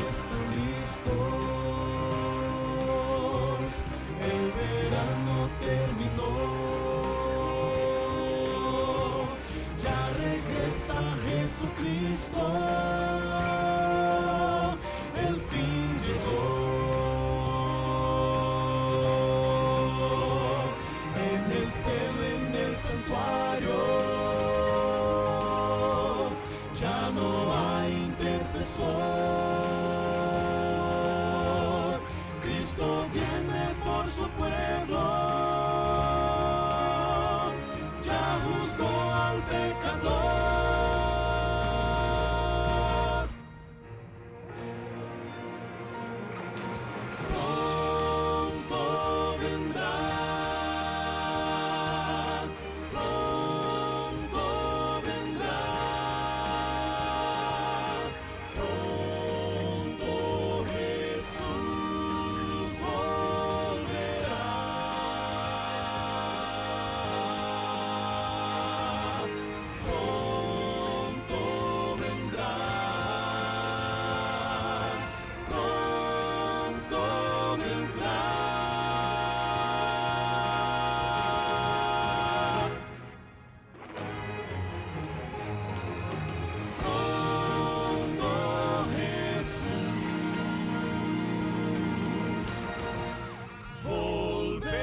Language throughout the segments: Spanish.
Están listos, el verano terminó, ya regresa Jesucristo, el fin llegó, en el cielo, en el santuario, ya no hay intercesor. Cristo viene por su pueblo, ya juzgó al pecador. Pronto vendrá, pronto vendrá, pronto Jesús volverá. Pronto vendrá, pronto vendrá. Pronto Jesús volverá.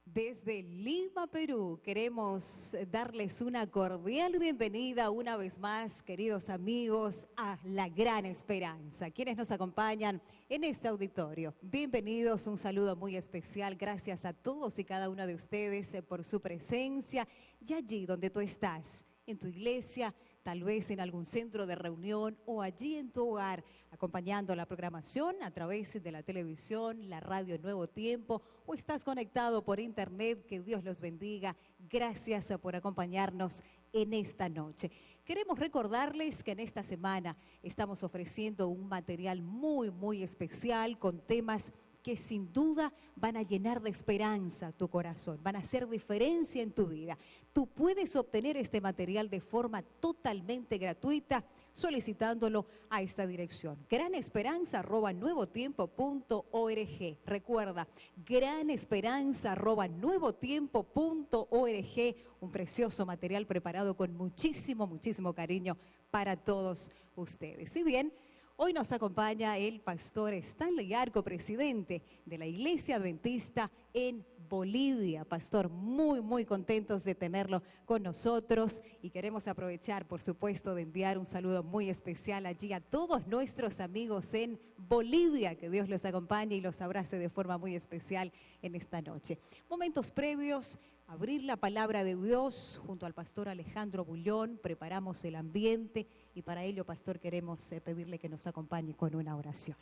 Desde Lima, Perú, queremos darles una cordial bienvenida una vez más, queridos amigos, a La Gran Esperanza. Quienes nos acompañan en este auditorio, bienvenidos, un saludo muy especial. Gracias a todos y cada uno de ustedes por su presencia. Y allí donde tú estás, en tu iglesia, tal vez en algún centro de reunión o allí en tu hogar, acompañando la programación a través de la televisión, la radio Nuevo Tiempo, o estás conectado por internet, que Dios los bendiga. Gracias por acompañarnos en esta noche. Queremos recordarles que en esta semana estamos ofreciendo un material muy especial con temas que sin duda van a llenar de esperanza tu corazón, van a hacer diferencia en tu vida. Tú puedes obtener este material de forma totalmente gratuita solicitándolo a esta dirección, granesperanza@nuevotiempo.org. Recuerda, granesperanza@nuevotiempo.org, un precioso material preparado con muchísimo cariño para todos ustedes. Si bien hoy nos acompaña el pastor Stanley Arco, presidente de la Iglesia Adventista en Bolivia. Pastor, muy contentos de tenerlo con nosotros y queremos aprovechar, por supuesto, de enviar un saludo muy especial allí a todos nuestros amigos en Bolivia. Que Dios los acompañe y los abrace de forma muy especial en esta noche. Momentos previos, abrir la palabra de Dios junto al pastor Alejandro Bullón, preparamos el ambiente y para ello, pastor, queremos pedirle que nos acompañe con una oración.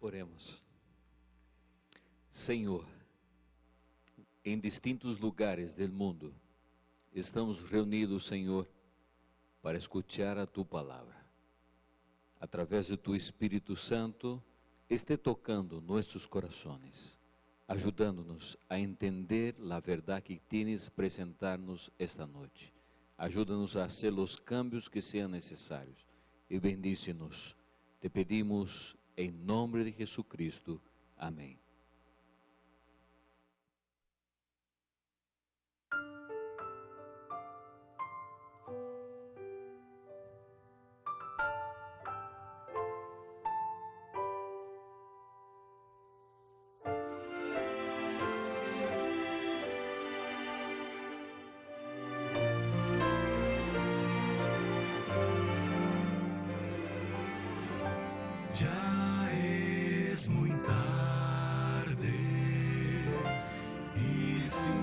Oremos. Senhor, em distintos lugares del mundo, estamos reunidos, Senhor, para escuchar a Tu palavra. Através de Tu Espírito Santo, esté tocando nossos corações, ajudando-nos a entender a verdade que tienes apresentar-nos esta noite. Ajuda-nos a fazer os cambios que sejam necessários e bendice-nos. Te pedimos em nome de Jesucristo. Amém. Ya es muy tarde y si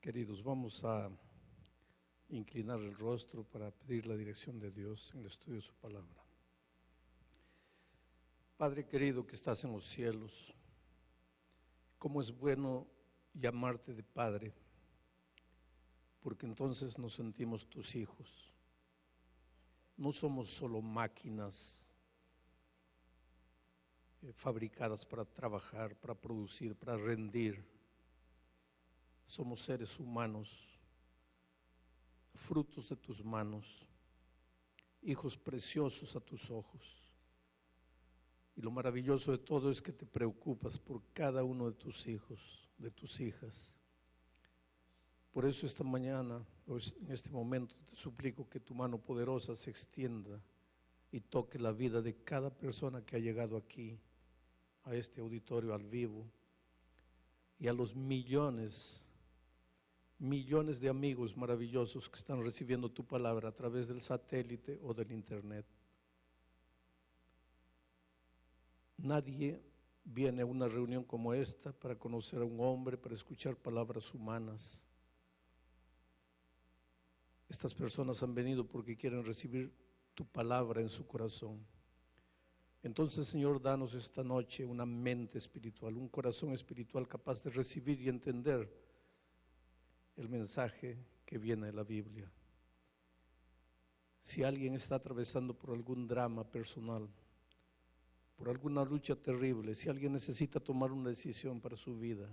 Queridos, vamos a inclinar el rostro para pedir la dirección de Dios en el estudio de su palabra. Padre querido que estás en los cielos, cómo es bueno llamarte de Padre, porque entonces nos sentimos tus hijos. No somos solo máquinas fabricadas para trabajar, para producir, para rendir. Somos seres humanos, frutos de tus manos, hijos preciosos a tus ojos. Y lo maravilloso de todo es que te preocupas por cada uno de tus hijos, de tus hijas. Por eso esta mañana, en este momento, te suplico que tu mano poderosa se extienda y toque la vida de cada persona que ha llegado aquí, a este auditorio al vivo, y a los millones de amigos maravillosos que están recibiendo tu palabra a través del satélite o del internet. Nadie viene a una reunión como esta para conocer a un hombre, para escuchar palabras humanas. Estas personas han venido porque quieren recibir tu palabra en su corazón. Entonces, Señor, danos esta noche una mente espiritual, un corazón espiritual capaz de recibir y entender el mensaje que viene de la Biblia. Si alguien está atravesando por algún drama personal, por alguna lucha terrible, si alguien necesita tomar una decisión para su vida,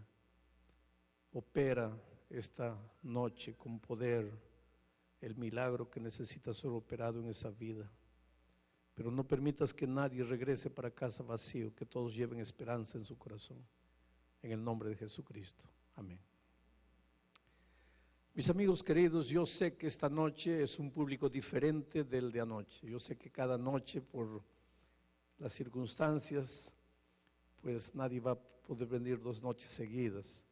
opera esta noche con poder el milagro que necesita ser operado en esa vida. Pero no permitas que nadie regrese para casa vacío, que todos lleven esperanza en su corazón. En el nombre de Jesucristo. Amén. Mis amigos queridos, yo sé que esta noche es un público diferente del de anoche. Yo sé que cada noche, por las circunstancias, pues nadie va a poder venir 2 noches seguidas.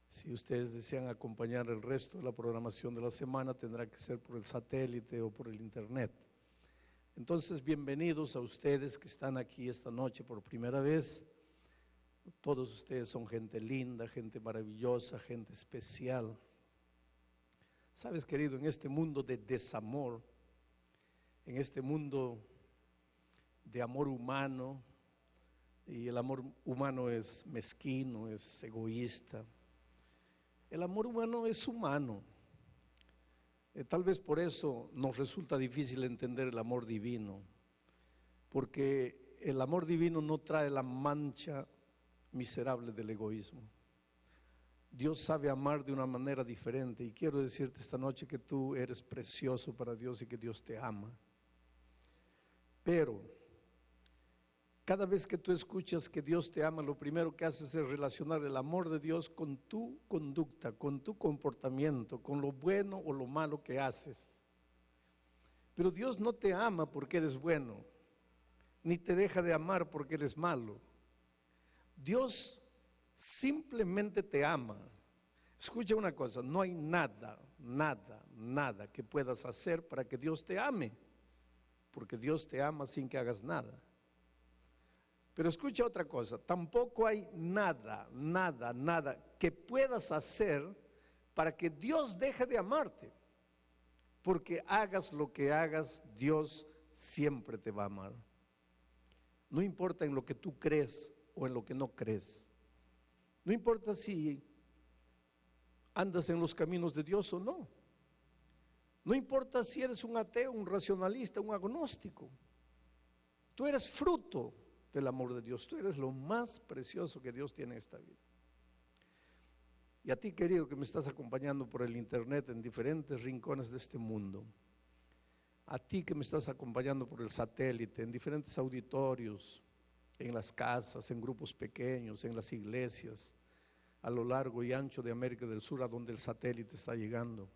Si ustedes desean acompañar el resto de la programación de la semana, tendrá que ser por el satélite o por el internet. Entonces, bienvenidos a ustedes que están aquí esta noche por primera vez. Todos ustedes son gente linda, gente maravillosa, gente especial. Sabes, querido, en este mundo de desamor, en este mundo de amor humano, y el amor humano es mezquino, es egoísta. El amor humano es humano. Tal vez por eso nos resulta difícil entender el amor divino, porque el amor divino no trae la mancha miserable del egoísmo. Dios sabe amar de una manera diferente, y quiero decirte esta noche que tú eres precioso para Dios y que Dios te ama. Pero cada vez que tú escuchas que Dios te ama, lo primero que haces es relacionar el amor de Dios con tu conducta, con tu comportamiento, con lo bueno o lo malo que haces. Pero Dios no te ama porque eres bueno, ni te deja de amar porque eres malo. Dios simplemente te ama. Escucha una cosa, no hay nada que puedas hacer para que Dios te ame, porque Dios te ama sin que hagas nada. Pero escucha otra cosa, tampoco hay nada que puedas hacer para que Dios deje de amarte, porque hagas lo que hagas, Dios siempre te va a amar. No importa en lo que tú crees o en lo que no crees. No importa si andas en los caminos de Dios o no. No importa si eres un ateo, un racionalista, un agnóstico. Tú eres fruto del amor de Dios. Tú eres lo más precioso que Dios tiene en esta vida. Y a ti, querido, que me estás acompañando por el internet en diferentes rincones de este mundo, a ti que me estás acompañando por el satélite, en diferentes auditorios, en las casas, en grupos pequeños, en las iglesias, a lo largo y ancho de América del Sur, a donde el satélite está llegando,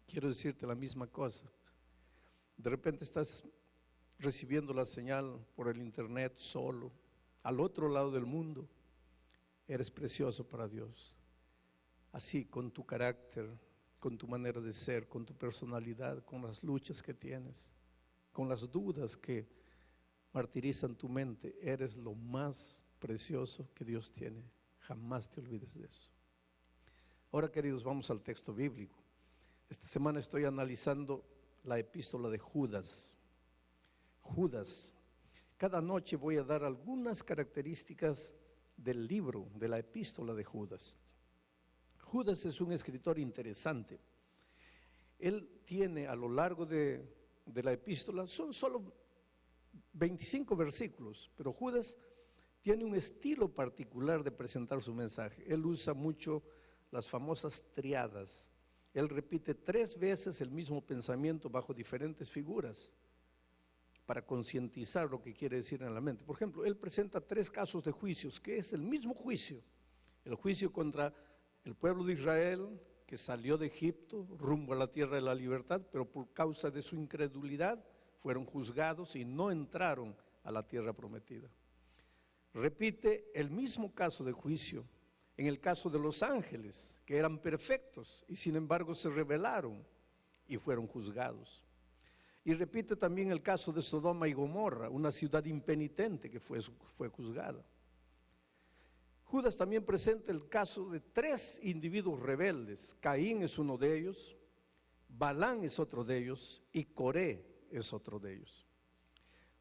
quiero decirte la misma cosa. De repente estás recibiendo la señal por el internet solo, al otro lado del mundo. Eres precioso para Dios. Así, con tu carácter, con tu manera de ser, con tu personalidad, con las luchas que tienes, con las dudas que martirizan tu mente, eres lo más precioso que Dios tiene. Jamás te olvides de eso. Ahora, queridos, vamos al texto bíblico. Esta semana estoy analizando la epístola de Judas. Judas. Cada noche voy a dar algunas características del libro, de la epístola de Judas. Judas es un escritor interesante. Él tiene a lo largo de la epístola, son solo 25 versículos, pero Judas tiene un estilo particular de presentar su mensaje. Él usa mucho las famosas triadas. Él repite 3 veces el mismo pensamiento bajo diferentes figuras para concientizar lo que quiere decir en la mente. Por ejemplo, él presenta 3 casos de juicios, que es el mismo juicio. El juicio contra el pueblo de Israel, que salió de Egipto rumbo a la tierra de la libertad, pero por causa de su incredulidad fueron juzgados y no entraron a la tierra prometida. Repite el mismo caso de juicio en el caso de los ángeles, que eran perfectos y sin embargo se rebelaron y fueron juzgados. Y repite también el caso de Sodoma y Gomorra, una ciudad impenitente que fue juzgada. Judas también presenta el caso de 3 individuos rebeldes. Caín es uno de ellos, Balán es otro de ellos y Coré es otro de ellos.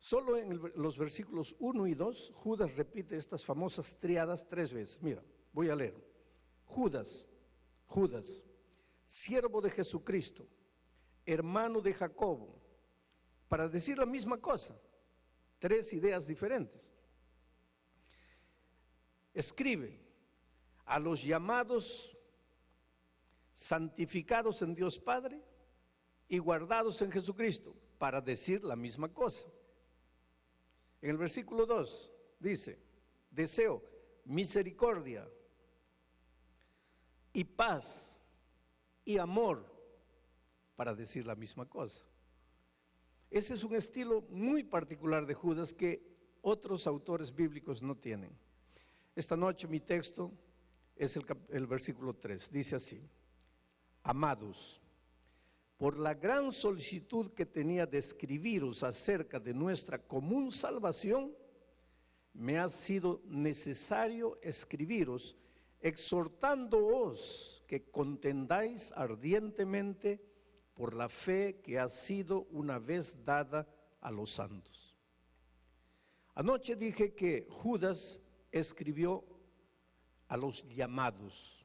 Solo en los versículos 1 y 2, Judas repite estas famosas triadas 3 veces. Mira, voy a leer. Judas, Judas, siervo de Jesucristo, hermano de Jacobo, para decir la misma cosa, 3 ideas diferentes. Escribe a los llamados, santificados en Dios Padre y guardados en Jesucristo, para decir la misma cosa. En el versículo 2 dice, deseo misericordia y paz y amor, para decir la misma cosa. Ese es un estilo muy particular de Judas que otros autores bíblicos no tienen. Esta noche mi texto es el versículo 3, dice así: amados, por la gran solicitud que tenía de escribiros acerca de nuestra común salvación, me ha sido necesario escribiros, exhortándoos que contendáis ardientemente por la fe que ha sido una vez dada a los santos. Anoche dije que Judas escribió a los llamados,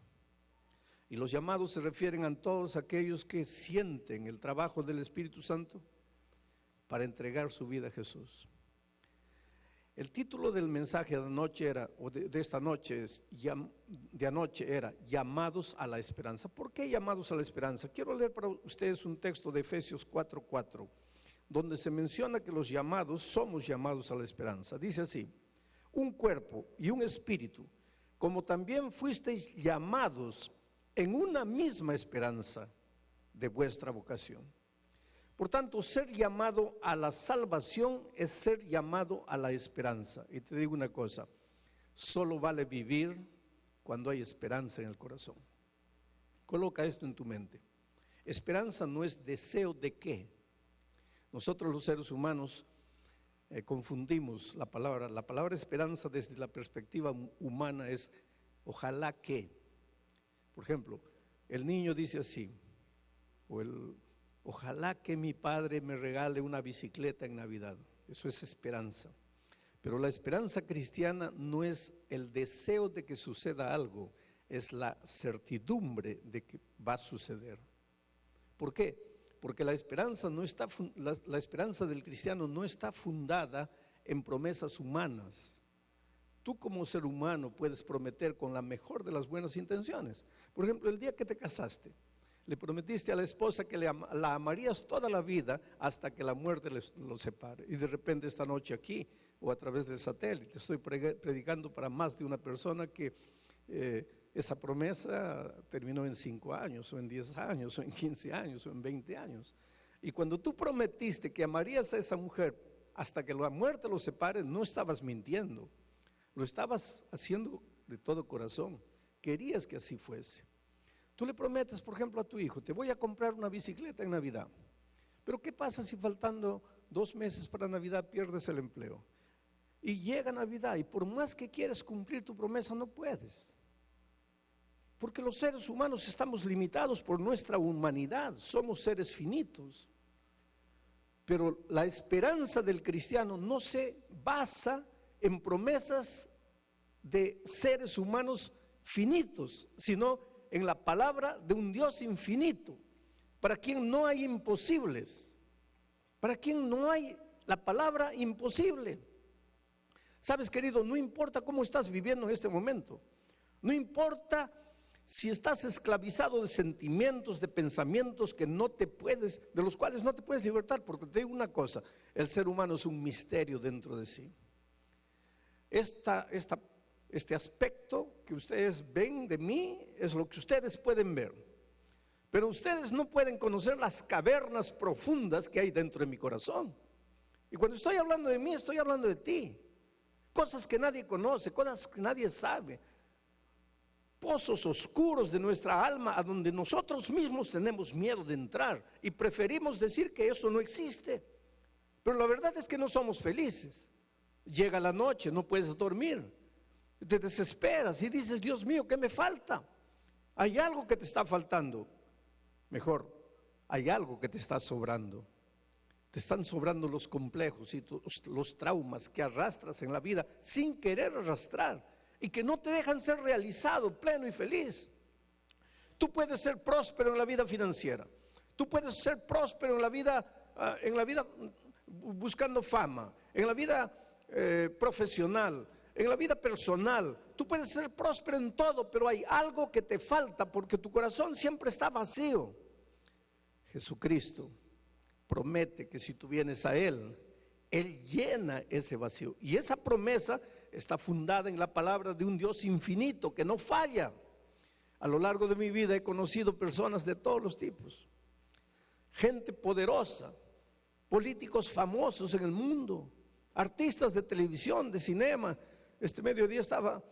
y los llamados se refieren a todos aquellos que sienten el trabajo del Espíritu Santo para entregar su vida a Jesús. El título del mensaje de anoche era, o de esta noche, de anoche era llamados a la esperanza. ¿Por qué llamados a la esperanza? Quiero leer para ustedes un texto de Efesios 4:4, donde se menciona que los llamados somos llamados a la esperanza. Dice así: un cuerpo y un espíritu, como también fuisteis llamados en una misma esperanza de vuestra vocación. Por tanto, ser llamado a la salvación es ser llamado a la esperanza. Y te digo una cosa, solo vale vivir cuando hay esperanza en el corazón. Coloca esto en tu mente. Esperanza no es deseo de qué. Nosotros los seres humanos confundimos la palabra. La palabra esperanza desde la perspectiva humana es ojalá que. Por ejemplo, el niño dice así, ojalá que mi padre me regale una bicicleta en Navidad. Eso es esperanza. Pero la esperanza cristiana no es el deseo de que suceda algo, es la certidumbre de que va a suceder. ¿Por qué? Porque la esperanza del cristiano no está fundada en promesas humanas. Tú como ser humano puedes prometer con la mejor de las buenas intenciones. Por ejemplo, el día que te casaste, le prometiste a la esposa que la amarías toda la vida hasta que la muerte los separe. Y de repente esta noche aquí o a través del satélite estoy predicando para más de una persona que esa promesa terminó en 5 años o en 10 años o en 15 años o en 20 años. Y cuando tú prometiste que amarías a esa mujer hasta que la muerte los separe, no estabas mintiendo, lo estabas haciendo de todo corazón, querías que así fuese. Tú le prometes, por ejemplo, a tu hijo, te voy a comprar una bicicleta en Navidad. Pero ¿qué pasa si faltando 2 meses para Navidad pierdes el empleo? Y llega Navidad y por más que quieres cumplir tu promesa no puedes. Porque los seres humanos estamos limitados por nuestra humanidad, somos seres finitos. Pero la esperanza del cristiano no se basa en promesas de seres humanos finitos, sino en la palabra de un Dios infinito, para quien no hay imposibles, para quien no hay la palabra imposible. Sabes, querido, no importa cómo estás viviendo en este momento, no importa si estás esclavizado de sentimientos, de pensamientos que no te puedes, de los cuales no te puedes libertar, porque te digo una cosa, el ser humano es un misterio dentro de sí. Este aspecto que ustedes ven de mí es lo que ustedes pueden ver, pero ustedes no pueden conocer las cavernas profundas que hay dentro de mi corazón. Y cuando estoy hablando de mí, estoy hablando de ti. Cosas que nadie conoce, cosas que nadie sabe, pozos oscuros de nuestra alma a donde nosotros mismos tenemos miedo de entrar y preferimos decir que eso no existe. Pero la verdad es que no somos felices. Llega la noche, no puedes dormir, te desesperas y dices, Dios mío, ¿qué me falta? Hay algo que te está faltando. Mejor, hay algo que te está sobrando. Te están sobrando los complejos y los traumas que arrastras en la vida sin querer arrastrar y que no te dejan ser realizado, pleno y feliz. Tú puedes ser próspero en la vida financiera, tú puedes ser próspero en la vida buscando fama, en la vida profesional, en la vida personal. Tú puedes ser próspero en todo, pero hay algo que te falta porque tu corazón siempre está vacío. Jesucristo promete que si tú vienes a Él, Él llena ese vacío. Y esa promesa está fundada en la palabra de un Dios infinito que no falla. A lo largo de mi vida he conocido personas de todos los tipos, gente poderosa, políticos famosos en el mundo, artistas de televisión, de cinema. Este mediodía estaba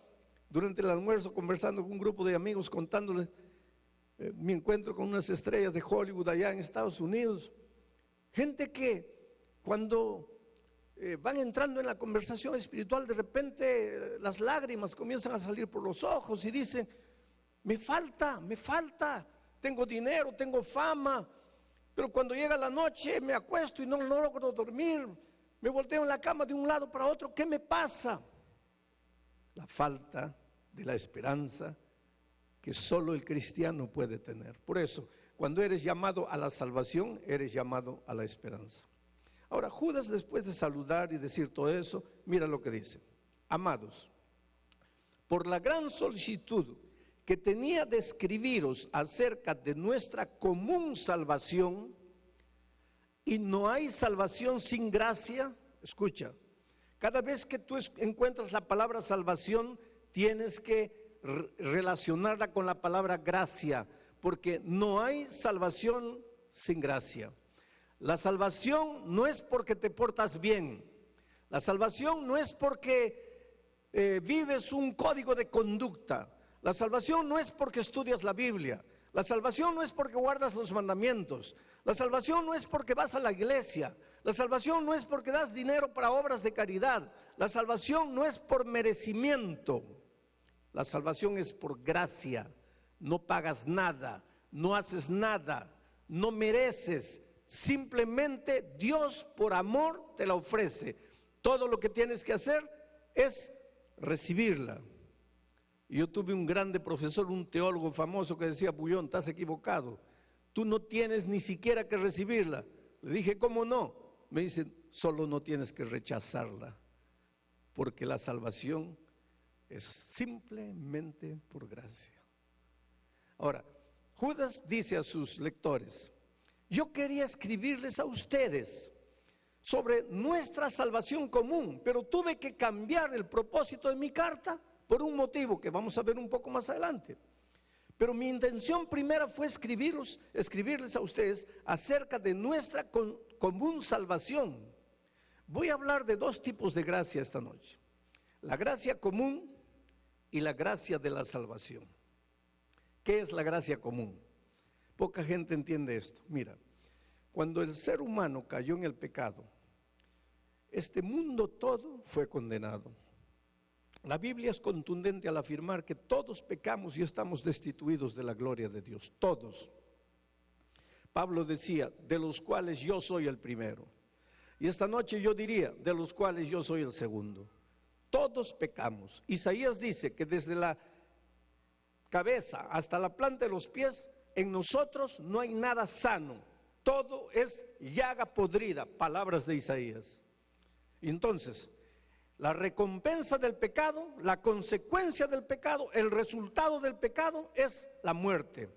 durante el almuerzo conversando con un grupo de amigos, contándoles mi encuentro con unas estrellas de Hollywood allá en Estados Unidos. Gente que cuando van entrando en la conversación espiritual, de repente las lágrimas comienzan a salir por los ojos y dicen, me falta, tengo dinero, tengo fama, pero cuando llega la noche me acuesto y no logro dormir, me volteo en la cama de un lado para otro, ¿qué me pasa? La falta de la esperanza que solo el cristiano puede tener. Por eso, cuando eres llamado a la salvación, eres llamado a la esperanza. Ahora, Judas, después de saludar y decir todo eso, mira lo que dice: amados, por la gran solicitud que tenía de escribiros acerca de nuestra común salvación, y no hay salvación sin gracia. Escucha, cada vez que tú encuentras la palabra salvación, tienes que relacionarla con la palabra gracia, porque no hay salvación sin gracia. La salvación no es porque te portas bien, la salvación no es porque vives un código de conducta, la salvación no es porque estudias la Biblia, la salvación no es porque guardas los mandamientos, la salvación no es porque vas a la iglesia, la salvación no es porque das dinero para obras de caridad, la salvación no es por merecimiento, la salvación es por gracia. No pagas nada, no haces nada, no mereces, simplemente Dios por amor te la ofrece. Todo lo que tienes que hacer es recibirla. Yo tuve un grande profesor, un teólogo famoso que decía, Bullón, estás equivocado, tú no tienes ni siquiera que recibirla. Le dije, ¿cómo no? Me dicen, solo no tienes que rechazarla, porque la salvación es simplemente por gracia. Ahora, Judas dice a sus lectores, yo quería escribirles a ustedes sobre nuestra salvación común, pero tuve que cambiar el propósito de mi carta por un motivo que vamos a ver un poco más adelante. Pero mi intención primera fue escribirles a ustedes acerca de nuestra común salvación. Voy a hablar de dos tipos de gracia esta noche: la gracia común y la gracia de la salvación. ¿Qué es la gracia común? Poca gente entiende esto. Mira, cuando el ser humano cayó en el pecado, este mundo todo fue condenado. La Biblia es contundente al afirmar que todos pecamos y estamos destituidos de la gloria de Dios, todos. Pablo decía, de los cuales yo soy el primero. Y esta noche yo diría, de los cuales yo soy el segundo. Todos pecamos. Isaías dice que desde la cabeza hasta la planta de los pies, en nosotros no hay nada sano. Todo es llaga podrida, palabras de Isaías. Y entonces, la recompensa del pecado, la consecuencia del pecado, el resultado del pecado es la muerte.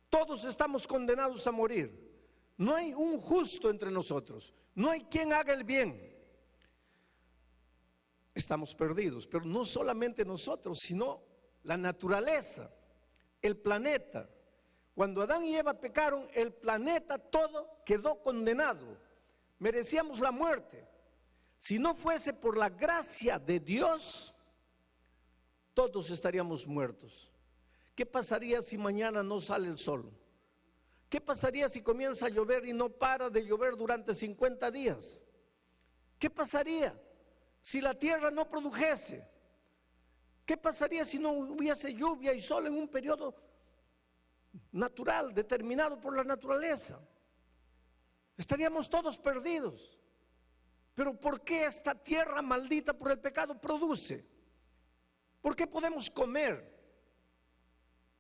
Todos estamos condenados a morir. No hay un justo entre nosotros. No hay quien haga el bien. Estamos perdidos, pero no solamente nosotros, sino la naturaleza, el planeta. Cuando Adán y Eva pecaron, el planeta todo quedó condenado. Merecíamos la muerte. Si no fuese por la gracia de Dios, todos estaríamos muertos. ¿Qué pasaría si mañana no sale el sol? ¿Qué pasaría si comienza a llover y no para de llover durante 50 días? ¿Qué pasaría si la tierra no produjese? ¿Qué pasaría si no hubiese lluvia y sol en un periodo natural, determinado por la naturaleza? Estaríamos todos perdidos. Pero ¿por qué esta tierra maldita por el pecado produce? ¿Por qué podemos comer?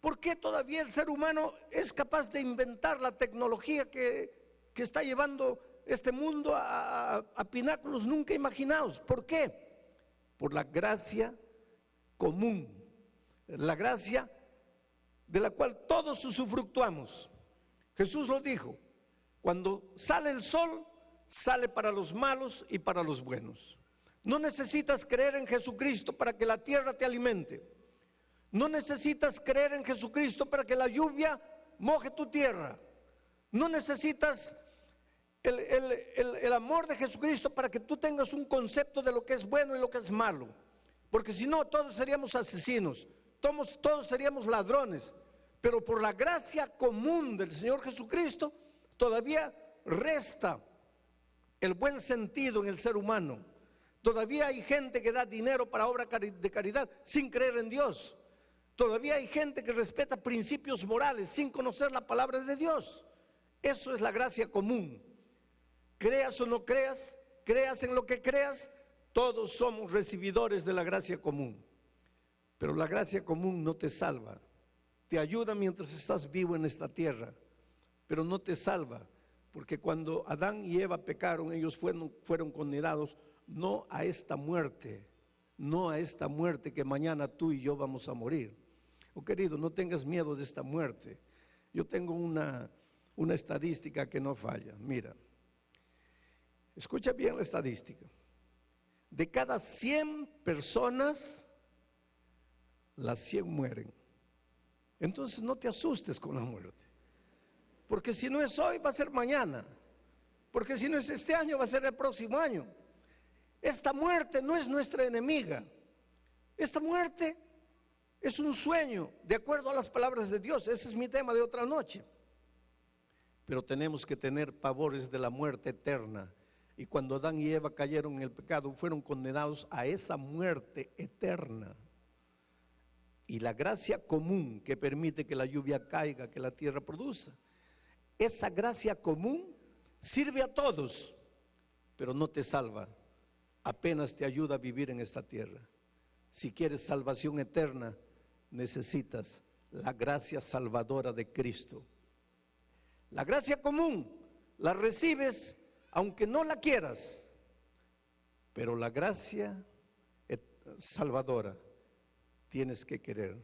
¿Por qué todavía el ser humano es capaz de inventar la tecnología que está llevando este mundo a pináculos nunca imaginados? ¿Por qué? Por la gracia común, la gracia de la cual todos usufructuamos. Jesús lo dijo, cuando sale el sol, sale para los malos y para los buenos. No necesitas creer en Jesucristo para que la tierra te alimente. No necesitas creer en Jesucristo para que la lluvia moje tu tierra. No necesitas el amor de Jesucristo para que tú tengas un concepto de lo que es bueno y lo que es malo. Porque si no, todos seríamos asesinos, todos seríamos ladrones. Pero por la gracia común del Señor Jesucristo, todavía resta el buen sentido en el ser humano. Todavía hay gente que da dinero para obra de caridad sin creer en Dios. Todavía hay gente que respeta principios morales sin conocer la palabra de Dios. Eso es la gracia común. Creas o no creas, creas en lo que creas, todos somos recibidores de la gracia común. Pero la gracia común no te salva. Te ayuda mientras estás vivo en esta tierra, pero no te salva. Porque cuando Adán y Eva pecaron, ellos fueron condenados no a esta muerte, no a esta muerte que mañana tú y yo vamos a morir. Oh querido, no tengas miedo de esta muerte. Yo tengo una estadística que no falla. Mira, escucha bien la estadística. De cada 100 personas, las 100 mueren. Entonces no te asustes con la muerte. Porque si no es hoy, va a ser mañana. Porque si no es este año, va a ser el próximo año. Esta muerte no es nuestra enemiga. Esta muerte es un sueño, de acuerdo a las palabras de Dios. Ese es mi tema de otra noche. Pero tenemos que tener pavores de la muerte eterna. Y cuando Adán y Eva cayeron en el pecado, fueron condenados a esa muerte eterna. Y la gracia común que permite que la lluvia caiga, que la tierra produzca, esa gracia común sirve a todos, pero no te salva, apenas te ayuda a vivir en esta tierra. Si quieres salvación eterna, necesitas la gracia salvadora de Cristo. La gracia común la recibes aunque no la quieras, pero la gracia salvadora tienes que querer.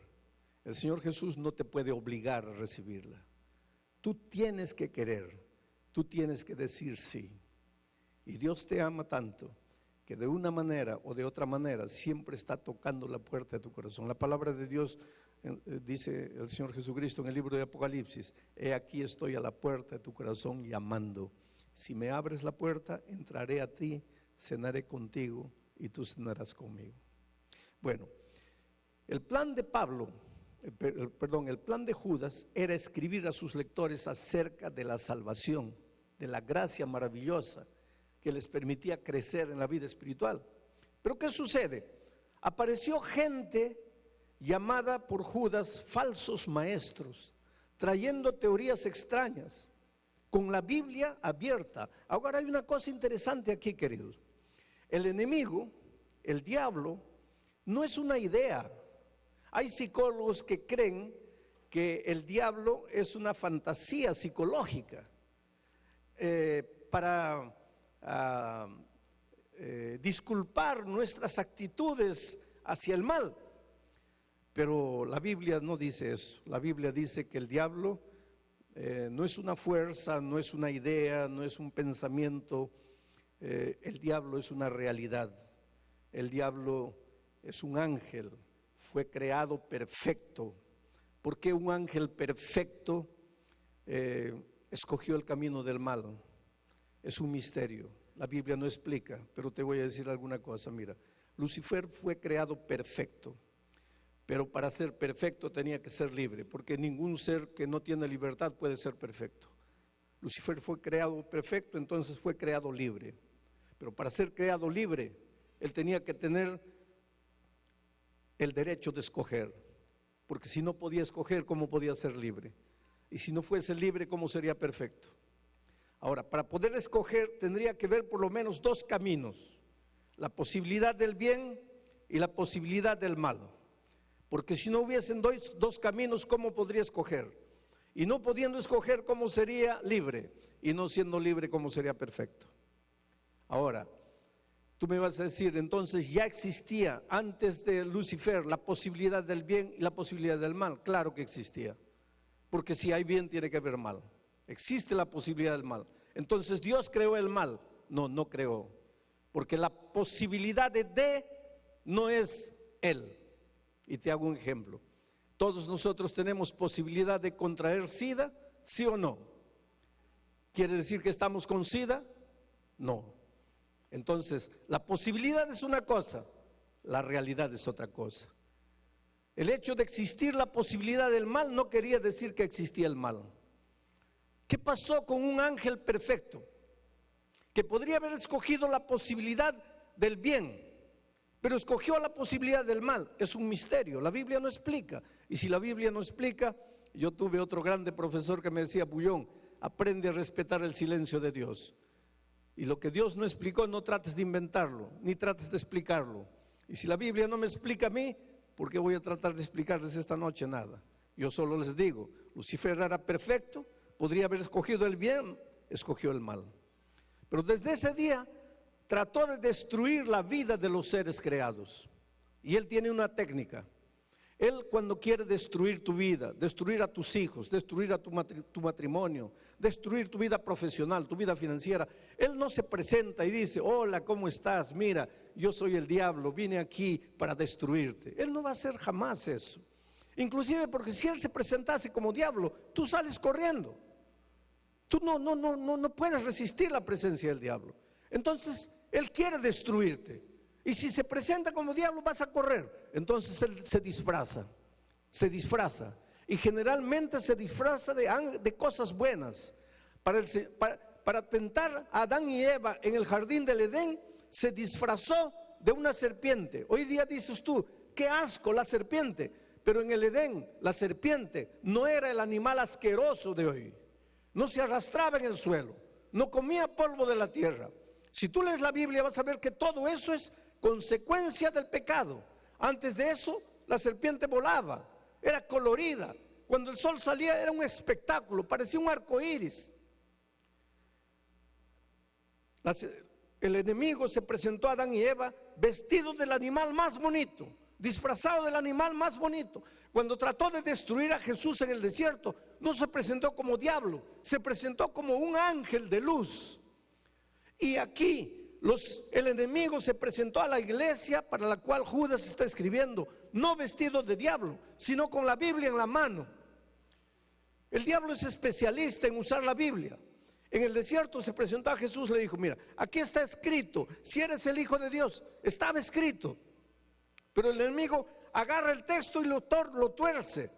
El Señor Jesús no te puede obligar a recibirla. Tú tienes que querer, tú tienes que decir sí. Y Dios te ama tanto que de una manera o de otra manera siempre está tocando la puerta de tu corazón. La palabra de Dios dice el Señor Jesucristo en el libro de Apocalipsis: he aquí estoy a la puerta de tu corazón llamando. Si me abres la puerta, entraré a ti, cenaré contigo y tú cenarás conmigo. Bueno, el plan de el plan de Judas era escribir a sus lectores acerca de la salvación, de la gracia maravillosa que les permitía crecer en la vida espiritual. Pero ¿qué sucede? apareció gente llamada por Judas falsos maestros, trayendo teorías extrañas, con la Biblia abierta. Ahora hay una cosa interesante aquí, queridos. El enemigo, el diablo, no es una idea. Hay psicólogos que creen que el diablo es una fantasía psicológica para disculpar nuestras actitudes hacia el mal. Pero la Biblia no dice eso. La Biblia dice que el diablo no es una fuerza, no es una idea, no es un pensamiento. El diablo es una realidad. El diablo es un ángel, fue creado perfecto. ¿Por qué un ángel perfecto escogió el camino del mal? Es un misterio. La Biblia no explica, pero te voy a decir alguna cosa. Mira, Lucifer fue creado perfecto, pero para ser perfecto tenía que ser libre, porque ningún ser que no tiene libertad puede ser perfecto. Lucifer fue creado perfecto, entonces fue creado libre. Pero para ser creado libre, él tenía que tener el derecho de escoger, porque si no podía escoger, ¿cómo podía ser libre? Y si no fuese libre, ¿cómo sería perfecto? Ahora, para poder escoger tendría que ver por lo menos dos caminos: la posibilidad del bien y la posibilidad del mal. Porque si no hubiesen dos caminos, ¿cómo podría escoger? Y no pudiendo escoger, ¿cómo sería libre? Y no siendo libre, ¿cómo sería perfecto? Ahora, tú me vas a decir, entonces ya existía antes de Lucifer la posibilidad del bien y la posibilidad del mal. Claro que existía, porque si hay bien tiene que haber mal. Existe la posibilidad del mal. Entonces, ¿Dios creó el mal? No, no creó, porque la posibilidad de no es Él. Y te hago un ejemplo. Todos nosotros tenemos posibilidad de contraer SIDA, ¿sí o no? ¿Quiere decir que estamos con SIDA? No. Entonces, la posibilidad es una cosa, la realidad es otra cosa. El hecho de existir la posibilidad del mal no quería decir que existía el mal. ¿Qué pasó con un ángel perfecto? Que podría haber escogido la posibilidad del bien, pero escogió la posibilidad del mal. Es un misterio, la Biblia no explica. Y si la Biblia no explica, yo tuve otro grande profesor que me decía: Bullón, aprende a respetar el silencio de Dios. Y lo que Dios no explicó, no trates de inventarlo, ni trates de explicarlo. Y si la Biblia no me explica a mí, ¿por qué voy a tratar de explicarles esta noche nada? Yo solo les digo, Lucifer era perfecto, podría haber escogido el bien, escogió el mal. Pero desde ese día trató de destruir la vida de los seres creados. Y él tiene una técnica. Él, cuando quiere destruir tu vida, destruir a tus hijos, destruir a tu matrimonio, destruir tu vida profesional, tu vida financiera, él no se presenta y dice: hola, ¿cómo estás? Mira, yo soy el diablo, vine aquí para destruirte. Él no va a hacer jamás eso. Inclusive porque si él se presentase como diablo, tú sales corriendo. Tú no puedes resistir la presencia del diablo. Entonces, él quiere destruirte. Y si se presenta como diablo, vas a correr. Entonces él se disfraza. Y generalmente se disfraza de cosas buenas. Para tentar a Adán y Eva en el jardín del Edén, se disfrazó de una serpiente. Hoy día dices tú: qué asco la serpiente. Pero en el Edén, la serpiente no era el animal asqueroso de hoy. No se arrastraba en el suelo, no comía polvo de la tierra. Si tú lees la Biblia, vas a ver que todo eso es consecuencia del pecado. Antes de eso, la serpiente volaba, era colorida. Cuando el sol salía era un espectáculo, parecía un arco iris. El enemigo se presentó a Adán y Eva vestidos del animal más bonito, disfrazado del animal más bonito. Cuando trató de destruir a Jesús en el desierto, no se presentó como diablo, se presentó como un ángel de luz. Y aquí el enemigo se presentó a la iglesia para la cual Judas está escribiendo, no vestido de diablo, sino con la Biblia en la mano. El diablo es especialista en usar la Biblia. En el desierto se presentó a Jesús, le dijo: mira, aquí está escrito, si eres el Hijo de Dios. Estaba escrito. Pero el enemigo agarra el texto y lo tuerce.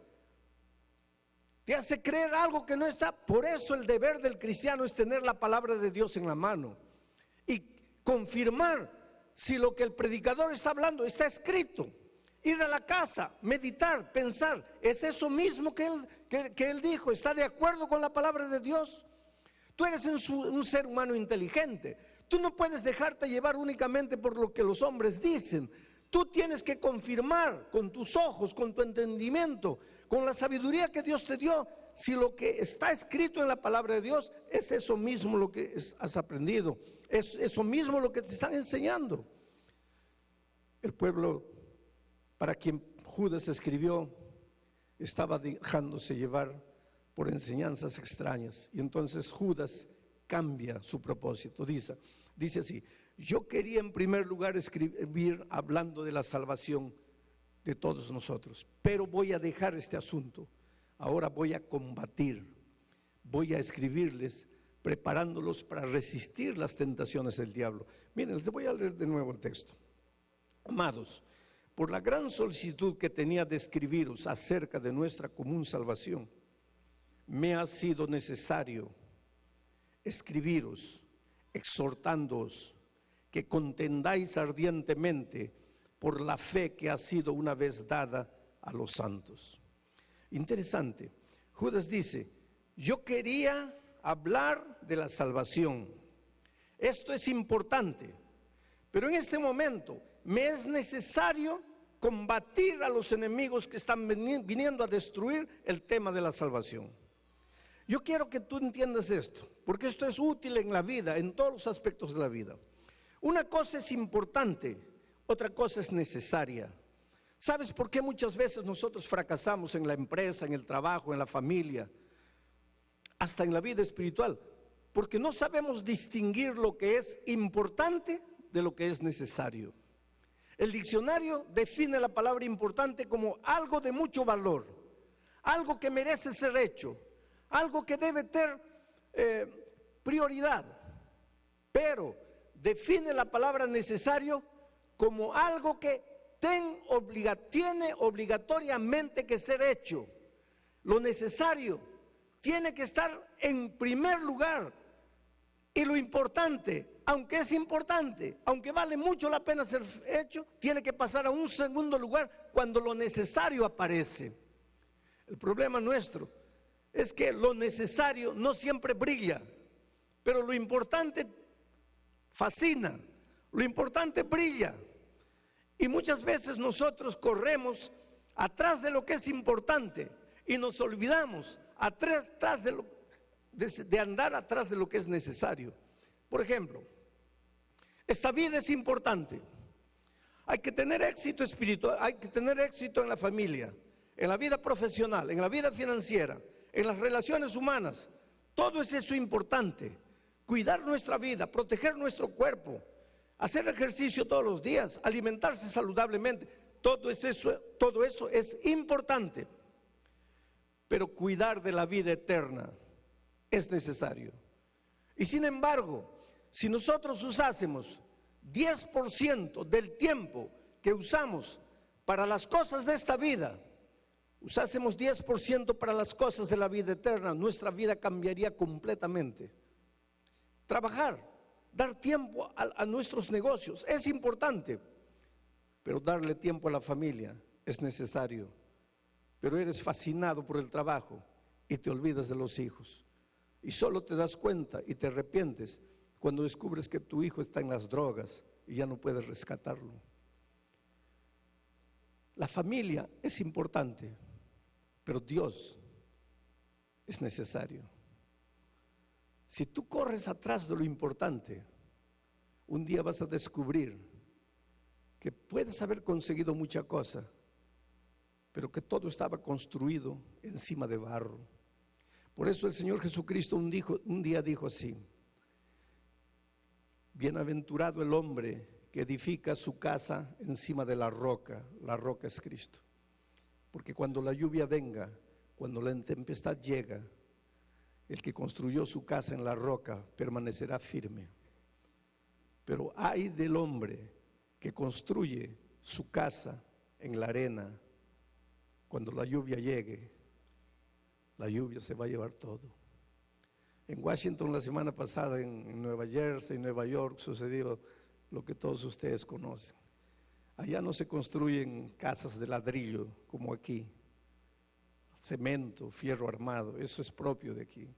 Te hace creer algo que no está. Por eso el deber del cristiano es tener la palabra de Dios en la mano y confirmar si lo que el predicador está hablando está escrito. Ir a la casa, meditar, pensar, ¿es eso mismo que él dijo? ¿Está de acuerdo con la palabra de Dios? Tú eres un ser humano inteligente. Tú no puedes dejarte llevar únicamente por lo que los hombres dicen. Tú tienes que confirmar con tus ojos, con tu entendimiento, con la sabiduría que Dios te dio, si lo que está escrito en la palabra de Dios es eso mismo lo que has aprendido, es eso mismo lo que te están enseñando. El pueblo para quien Judas escribió estaba dejándose llevar por enseñanzas extrañas, y entonces Judas cambia su propósito. Dice así: yo quería en primer lugar escribir hablando de la salvación de todos nosotros, pero voy a dejar este asunto. Ahora voy a combatir, voy a escribirles preparándolos para resistir las tentaciones del diablo. Miren, les voy a leer de nuevo el texto. Amados, por la gran solicitud que tenía de escribiros acerca de nuestra común salvación, me ha sido necesario escribiros, exhortándoos que contendáis ardientemente por la fe que ha sido una vez dada a los santos. Interesante. Judas dice: yo quería hablar de la salvación. Esto es importante, pero en este momento me es necesario combatir a los enemigos que están viniendo a destruir el tema de la salvación. Yo quiero que tú entiendas esto, porque esto es útil en la vida, en todos los aspectos de la vida. Una cosa es importante, otra cosa es necesaria. ¿Sabes por qué muchas veces nosotros fracasamos en la empresa, en el trabajo, en la familia, hasta en la vida espiritual? Porque no sabemos distinguir lo que es importante de lo que es necesario. El diccionario define la palabra importante como algo de mucho valor, algo que merece ser hecho, algo que debe tener prioridad, pero define la palabra necesario como algo que tiene obligatoriamente que ser hecho. Lo necesario tiene que estar en primer lugar, y lo importante, aunque es importante, aunque vale mucho la pena ser hecho, tiene que pasar a un segundo lugar cuando lo necesario aparece. El problema nuestro es que lo necesario no siempre brilla, pero lo importante fascina, lo importante brilla. Y muchas veces nosotros corremos atrás de lo que es importante y nos olvidamos de andar atrás de lo que es necesario. Por ejemplo, esta vida es importante. Hay que tener éxito espiritual, hay que tener éxito en la familia, en la vida profesional, en la vida financiera, en las relaciones humanas. Todo es eso importante. Cuidar nuestra vida, proteger nuestro cuerpo, hacer ejercicio todos los días, alimentarse saludablemente, todo eso es importante. Pero cuidar de la vida eterna es necesario. Y sin embargo, si nosotros usásemos 10% del tiempo que usamos para las cosas de esta vida, usásemos 10% para las cosas de la vida eterna, nuestra vida cambiaría completamente. Trabajar, dar tiempo a nuestros negocios es importante, pero darle tiempo a la familia es necesario. Pero eres fascinado por el trabajo y te olvidas de los hijos, y solo te das cuenta y te arrepientes cuando descubres que tu hijo está en las drogas y ya no puedes rescatarlo. La familia es importante, pero Dios es necesario. Si tú corres atrás de lo importante, un día vas a descubrir que puedes haber conseguido mucha cosa, pero que todo estaba construido encima de barro. Por eso el Señor Jesucristo un día dijo así: bienaventurado el hombre que edifica su casa encima de la roca es Cristo. Porque cuando la lluvia venga, cuando la tempestad llega, el que construyó su casa en la roca permanecerá firme. Pero ay del hombre que construye su casa en la arena. Cuando la lluvia llegue, la lluvia se va a llevar todo. En Washington la semana pasada, en Nueva Jersey, en Nueva York, sucedió lo que todos ustedes conocen. Allá no se construyen casas de ladrillo como aquí, cemento, fierro armado, eso es propio de aquí.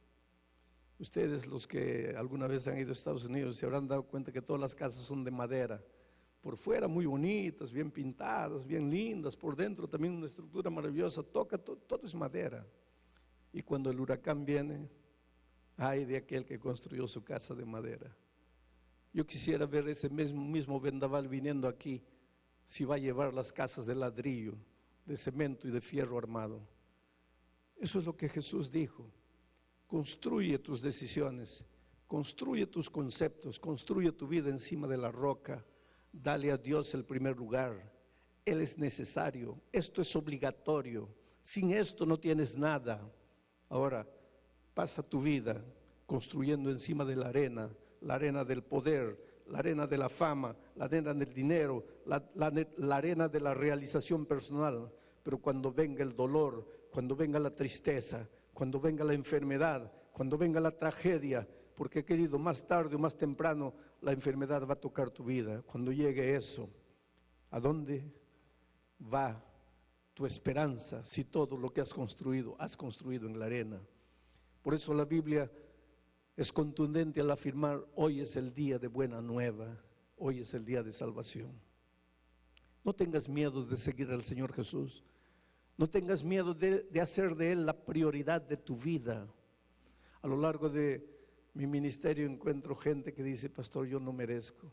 Ustedes, los que alguna vez han ido a Estados Unidos, se habrán dado cuenta que todas las casas son de madera. Por fuera muy bonitas, bien pintadas, bien lindas, por dentro también una estructura maravillosa, todo es madera. Y cuando el huracán viene, ay de aquel que construyó su casa de madera. Yo quisiera ver ese mismo vendaval viniendo aquí, si va a llevar las casas de ladrillo, de cemento y de fierro armado. Eso es lo que Jesús dijo. Construye tus decisiones, construye tus conceptos, construye tu vida encima de la roca. Dale a Dios el primer lugar. Él es necesario, esto es obligatorio. Sin esto no tienes nada. Ahora, pasa tu vida construyendo encima de la arena del poder, la arena de la fama, la arena del dinero, la arena de la realización personal. Pero cuando venga el dolor, cuando venga la tristeza, cuando venga la enfermedad, cuando venga la tragedia, porque querido, más tarde o más temprano la enfermedad va a tocar tu vida. Cuando llegue eso, ¿a dónde va tu esperanza si todo lo que has construido en la arena? Por eso la Biblia es contundente al afirmar: hoy es el día de buena nueva, hoy es el día de salvación. No tengas miedo de seguir al Señor Jesús. No tengas miedo de hacer de Él la prioridad de tu vida. A lo largo de mi ministerio encuentro gente que dice: pastor, yo no merezco.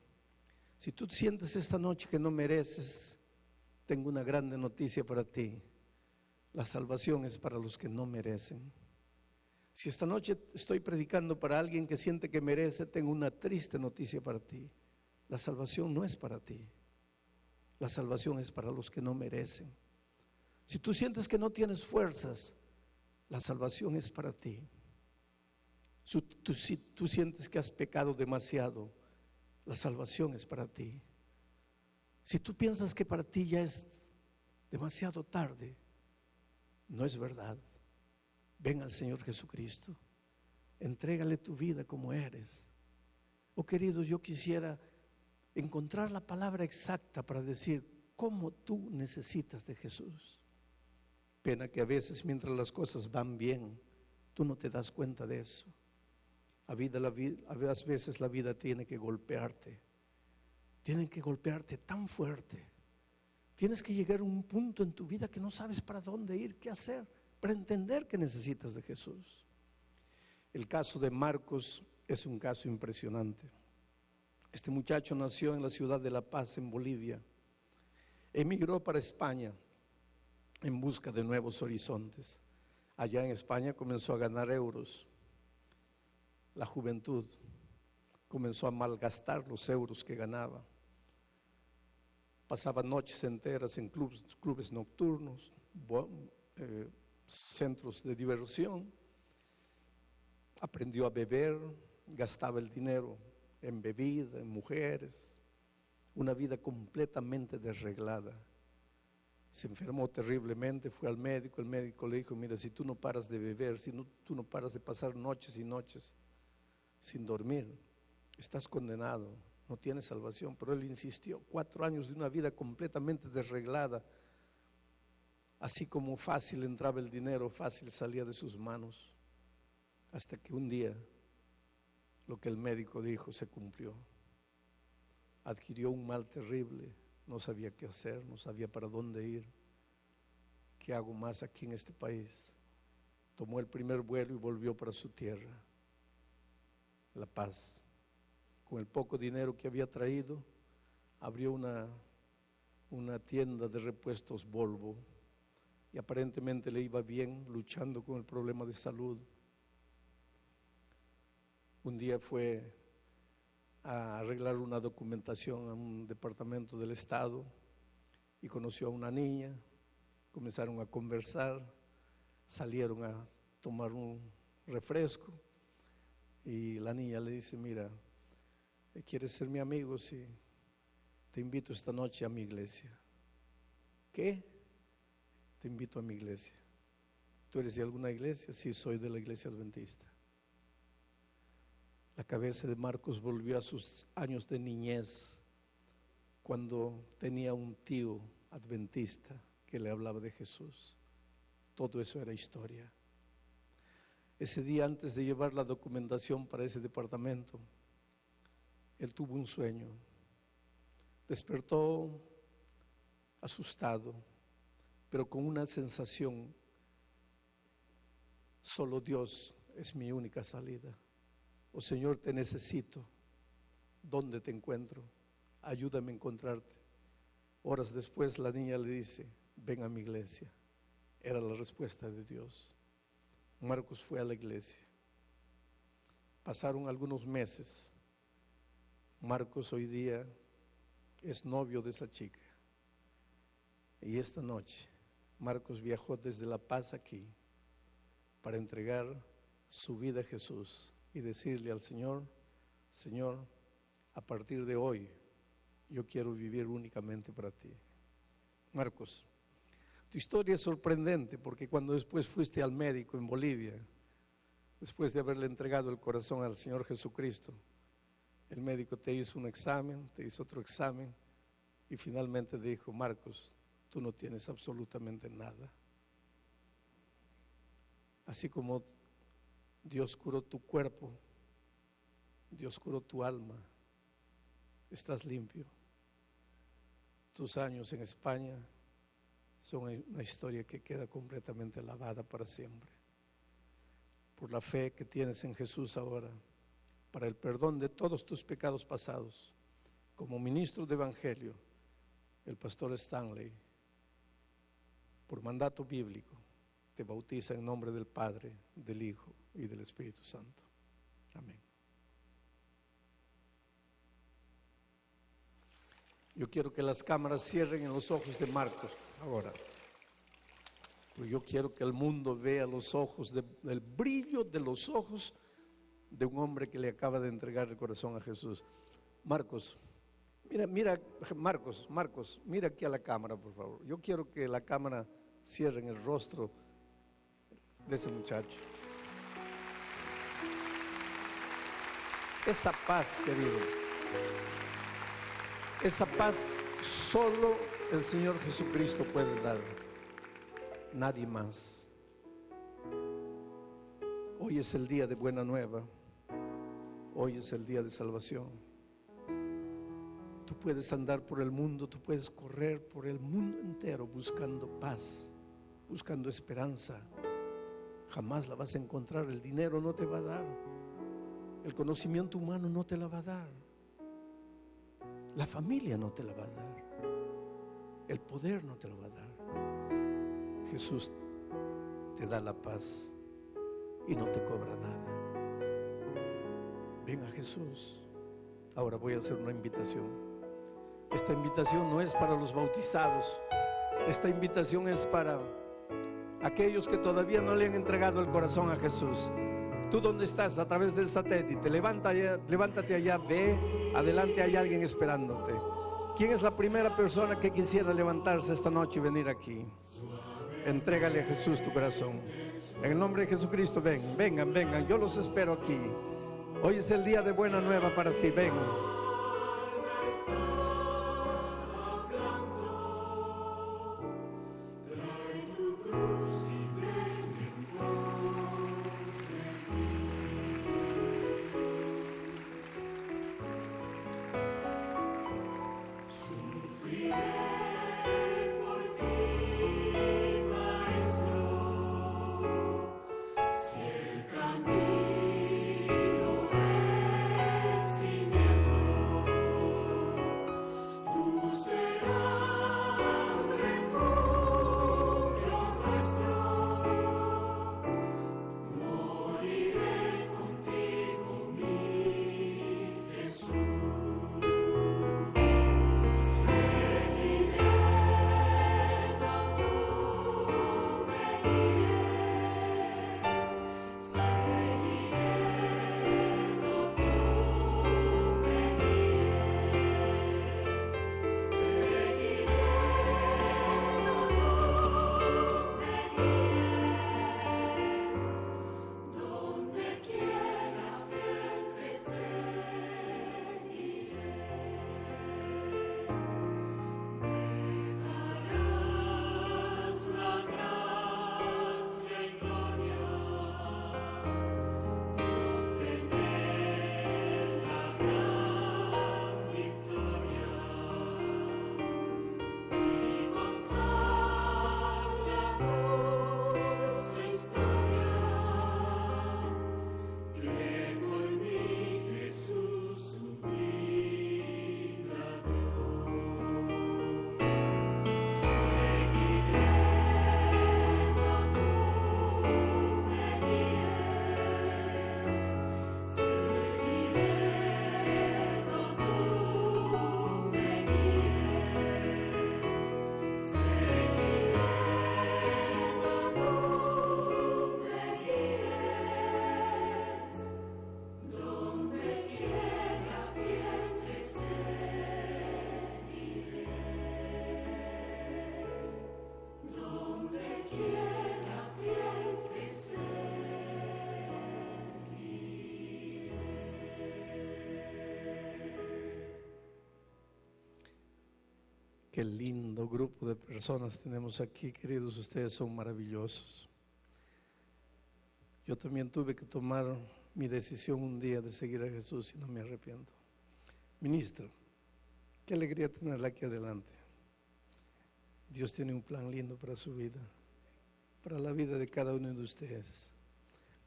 Si tú sientes esta noche que no mereces, tengo una grande noticia para ti. La salvación es para los que no merecen. Si esta noche estoy predicando para alguien que siente que merece, tengo una triste noticia para ti. La salvación no es para ti. La salvación es para los que no merecen. Si tú sientes que no tienes fuerzas, la salvación es para ti. Si tú sientes que has pecado demasiado, la salvación es para ti. Si tú piensas que para ti ya es demasiado tarde, no es verdad. Ven al Señor Jesucristo, entrégale tu vida como eres. Oh queridos, yo quisiera encontrar la palabra exacta para decir cómo tú necesitas de Jesús. Pena que a veces, mientras las cosas van bien, tú no te das cuenta de eso. A veces la vida tiene que golpearte tan fuerte. Tienes que llegar a un punto en tu vida que no sabes para dónde ir, qué hacer, para entender que necesitas de Jesús. El caso de Marcos es un caso impresionante. Este muchacho nació en la ciudad de La Paz, en Bolivia. Emigró para España en busca de nuevos horizontes. Allá en España comenzó a ganar euros. La juventud comenzó a malgastar los euros que ganaba. Pasaba noches enteras en clubes nocturnos, centros de diversión. Aprendió a beber, gastaba el dinero en bebida, en mujeres, una vida completamente desreglada. Se enfermó terriblemente, fue al médico, el médico le dijo: mira, si tú no paras de beber, tú no paras de pasar noches y noches sin dormir, estás condenado, no tienes salvación. Pero él insistió. 4 años de una vida completamente desreglada. Así como fácil entraba el dinero, fácil salía de sus manos, hasta que un día lo que el médico dijo se cumplió. Adquirió un mal terrible, no sabía qué hacer, no sabía para dónde ir. ¿Qué hago más aquí en este país? Tomó el primer vuelo y volvió para su tierra, La Paz. Con el poco dinero que había traído, abrió una tienda de repuestos Volvo y aparentemente le iba bien, luchando con el problema de salud. Un día fue a arreglar una documentación a un departamento del Estado y conoció a una niña, comenzaron a conversar, salieron a tomar un refresco y la niña le dice: mira, ¿quieres ser mi amigo? Sí, te invito esta noche a mi iglesia. ¿Qué? Te invito a mi iglesia. ¿Tú eres de alguna iglesia? Sí, soy de la iglesia adventista. La cabeza de Marcos volvió a sus años de niñez, cuando tenía un tío adventista que le hablaba de Jesús. Todo eso era historia. Ese día, antes de llevar la documentación para ese departamento, él tuvo un sueño. Despertó asustado, pero con una sensación: solo Dios es mi única salida. Oh Señor, te necesito. ¿Dónde te encuentro? Ayúdame a encontrarte. Horas después la niña le dice: ven a mi iglesia. Era la respuesta de Dios. Marcos fue a la iglesia. Pasaron algunos meses. Marcos hoy día es novio de esa chica. Y esta noche Marcos viajó desde La Paz aquí para entregar su vida a Jesús y decirle al Señor: Señor, a partir de hoy yo quiero vivir únicamente para ti. Marcos, tu historia es sorprendente, porque cuando después fuiste al médico en Bolivia, después de haberle entregado el corazón al Señor Jesucristo, el médico te hizo un examen, te hizo otro examen y finalmente dijo: Marcos, tú no tienes absolutamente nada. Así como Dios curó tu cuerpo, Dios curó tu alma, estás limpio. Tus años en España son una historia que queda completamente lavada para siempre. Por la fe que tienes en Jesús ahora, para el perdón de todos tus pecados pasados, como ministro de Evangelio, el pastor Stanley, por mandato bíblico, te bautiza en nombre del Padre, del Hijo y del Espíritu Santo. Amén. Yo quiero que las cámaras cierren en los ojos de Marcos ahora. Pero yo quiero que el mundo vea los ojos, el brillo de los ojos de un hombre que le acaba de entregar el corazón a Jesús. Marcos, mira, Marcos, mira aquí a la cámara, por favor. Yo quiero que la cámara cierre en el rostro de ese muchacho. Esa paz, querido, esa paz solo el Señor Jesucristo puede dar, nadie más. Hoy es el día de buena nueva, hoy es el día de salvación. Tú puedes andar por el mundo, tú puedes correr por el mundo entero buscando paz, buscando esperanza. Jamás la vas a encontrar, el dinero no te va a dar, el conocimiento humano no te la va a dar, la familia no te la va a dar, el poder no te lo va a dar. Jesús te da la paz y no te cobra nada. Ven a Jesús. Ahora voy a hacer una invitación. Esta invitación no es para los bautizados, esta invitación es para aquellos que todavía no le han entregado el corazón a Jesús. Tú donde estás, a través del satélite, levántate allá, ve, adelante hay alguien esperándote. ¿Quién es la primera persona que quisiera levantarse esta noche y venir aquí? Entrégale a Jesús tu corazón. En el nombre de Jesucristo, vengan, yo los espero aquí. Hoy es el día de buena nueva para ti, ven. Qué lindo grupo de personas tenemos aquí, queridos, ustedes son maravillosos. Yo también tuve que tomar mi decisión un día de seguir a Jesús y no me arrepiento. Ministro, qué alegría tenerla aquí adelante. Dios tiene un plan lindo para su vida, para la vida de cada uno de ustedes.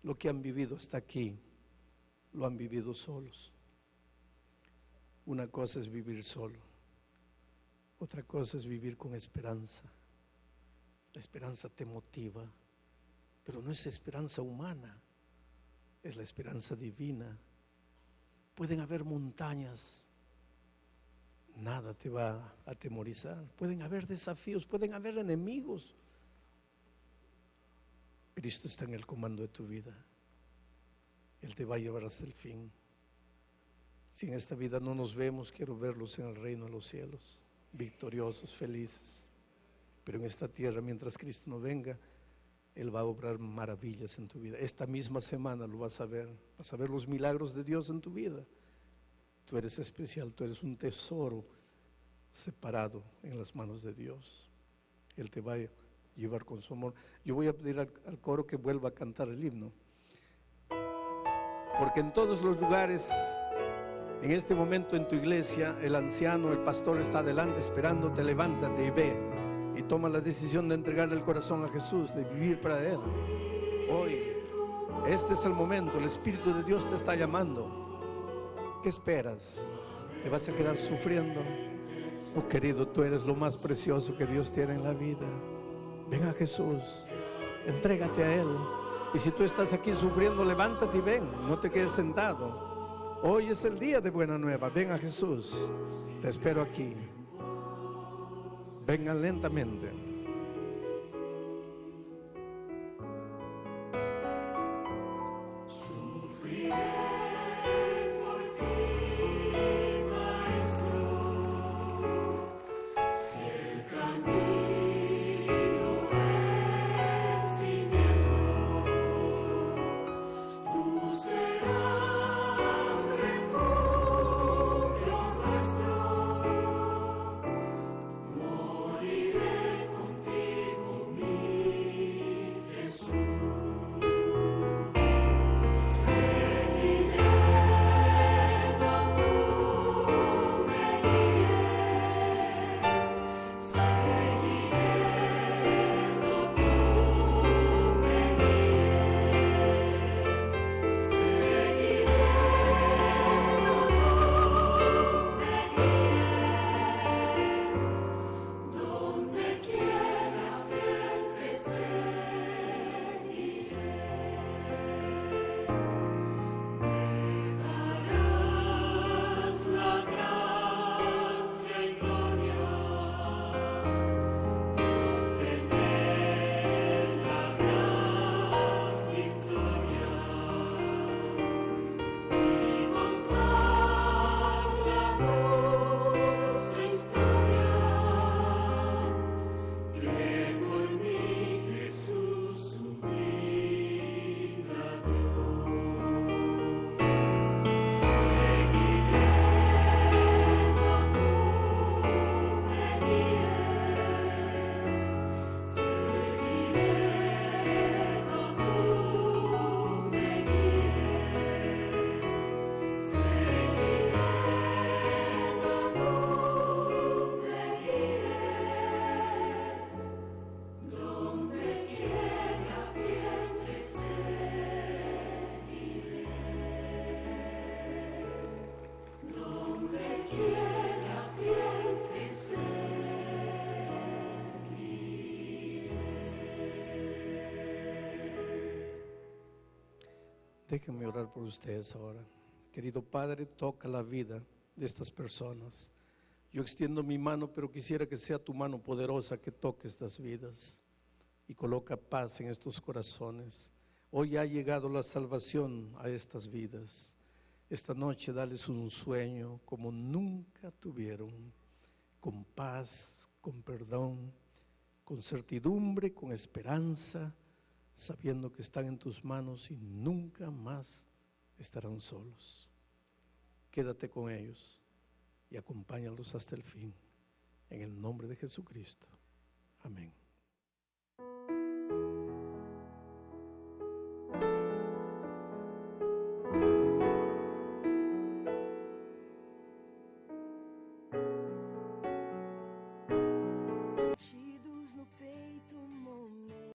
Lo que han vivido hasta aquí, lo han vivido solos. Una cosa es vivir solo, otra cosa es vivir con esperanza. La esperanza te motiva, pero no es esperanza humana, es la esperanza divina. Pueden haber montañas, nada te va a atemorizar. Pueden haber desafíos, pueden haber enemigos. Cristo está en el comando de tu vida. Él te va a llevar hasta el fin. Si en esta vida no nos vemos, quiero verlos en el reino de los cielos, victoriosos, felices. Pero en esta tierra, mientras Cristo no venga, Él va a obrar maravillas en tu vida. Esta misma semana lo vas a ver los milagros de Dios en tu vida. Tú eres especial, tú eres un tesoro separado en las manos de Dios. Él te va a llevar con su amor. Yo voy a pedir al coro que vuelva a cantar el himno, porque en todos los lugares, en este momento en tu iglesia, el anciano, el pastor está adelante esperándote. Levántate y ve y toma la decisión de entregarle el corazón a Jesús, de vivir para Él. Hoy, este es el momento, el Espíritu de Dios te está llamando. ¿Qué esperas? ¿Te vas a quedar sufriendo? Oh querido, tú eres lo más precioso que Dios tiene en la vida. Ven a Jesús, entrégate a Él. Y si tú estás aquí sufriendo, levántate y ven, no te quedes sentado. Hoy es el día de buena nueva. Ven a Jesús, te espero aquí. Vengan lentamente. Déjenme orar por ustedes ahora. Querido Padre, toca la vida de estas personas. Yo extiendo mi mano, pero quisiera que sea tu mano poderosa que toque estas vidas y coloca paz en estos corazones. Hoy ha llegado la salvación a estas vidas. Esta noche dales un sueño como nunca tuvieron, con paz, con perdón, con certidumbre, con esperanza, sabiendo que están en tus manos y nunca más estarán solos. Quédate con ellos y acompáñalos hasta el fin. En el nombre de Jesucristo. Amén.